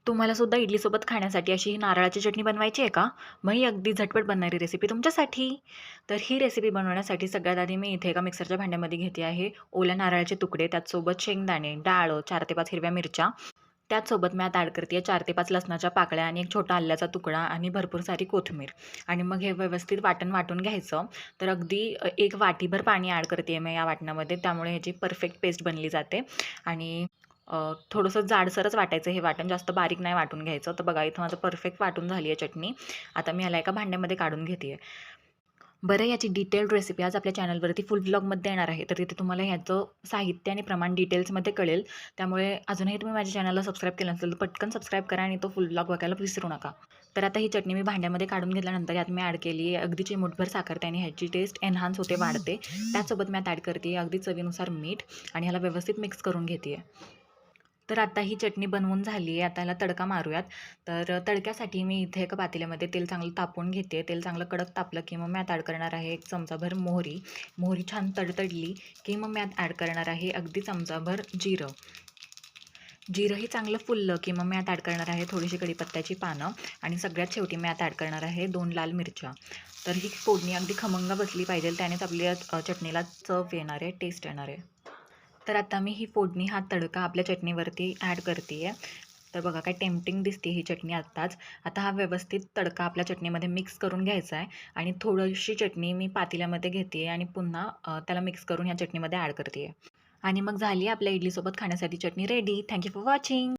तुम्हाला सुद्धा इडलीसोबत खाण्यासाठी अशी ही नारळाची चटणी बनवायची आहे का? मग ही अगदी झटपट बनणारी रेसिपी तुमच्यासाठी. तर ही रेसिपी बनवण्यासाठी सगळ्यात आधी मी इथे एका मिक्सरच्या भांड्यामध्ये घेते आहे ओल्या नारळाचे तुकडे, त्याचसोबत शेंगदाणे, डाळ, 4 ते 5 हिरव्या मिरच्या. त्याचसोबत मी आता ॲड करते 4 ते 5 लसणाच्या पाकळ्या आणि एक छोटा आल्याचा तुकडा आणि भरपूर सारी कोथिंबीर. आणि मग हे व्यवस्थित वाटून घ्यायचं. तर अगदी एक वाटीभर पाणी ॲड करते मी या वाटणामध्ये, त्यामुळे ह्याची परफेक्ट पेस्ट बनली जाते. आणि थोडंसं जाडसरच वाटायचं हे वाटण, जास्त बारीक नाही वाटून घ्यायचं. तर बघा इथं माझं परफेक्ट वाटून झाली आहे चटणी. आता मी ह्याला एका भांड्यामध्ये काढून घेते आहे. बरं, याची डिटेल्ड रेसिपी आज आपल्या चॅनलवरती फुल व्लॉगमध्ये येणार आहे. तर तिथे तुम्हाला ह्याचं साहित्य आणि प्रमाण डिटेल्समध्ये कळेल. त्यामुळे अजूनही तुम्ही माझ्या चॅनलला सबस्क्राईब केलं नसेल तर पटकन सबस्क्राईब करा आणि तो फुल व्लॉग बघायला विसरू नका. तर आता ही चटणी मी भांड्यामध्ये काढून घेतल्यानंतर यात मी ॲड केली आहे अगदी चिमूटभर साखर. त्याने ह्याची टेस्ट एन्हान्स होते, वाढते. त्याचसोबत मी आता ॲड करते अगदी चवीनुसार मीठ आणि ह्याला व्यवस्थित मिक्स करून घेते आहे. तर आता ही चटणी बनवून झाली आहे. आता ह्याला तडका मारूयात. तर तडक्यासाठी मी इथे एका पातेल्यामध्ये तेल चांगलं तापवून घेते. तेल चांगलं कडक तापलं की मग मी आता ॲड करणार आहे 1 चमचाभर मोहरी. मोहरी छान तडतडली की मग मी आता ॲड करणार आहे अगदी चमचाभर जिरं. जिरंही चांगलं फुललं की मग मी आता ॲड करणार आहे थोडीशी कढीपत्त्याची पानं. आणि सगळ्यात शेवटी मी आता ॲड करणार आहे 2 लाल मिरच्या. तर ही फोडणी अगदी खमंग बसली पाहिजे, त्यानेच आपल्या चटणीला चव येणार आहे, टेस्ट येणार आहे. तर आता मी ही फोडणी, हा तडका आपल्या चटणीवरती ॲड करते आहे. तर बघा काय टेम्प्टिंग दिसते ही चटणी आत्ताच. आता हा व्यवस्थित तडका आपल्या चटणीमध्ये मिक्स करून घ्यायचा आहे. आणि थोडीशी चटणी मी पातेल्यामध्ये घेते आहे आणि पुन्हा त्याला मिक्स करून ह्या चटणीमध्ये ॲड करते आहे. आणि मग झाली आपल्या इडलीसोबत खाण्यासाठी चटणी ready. Thank you for watching.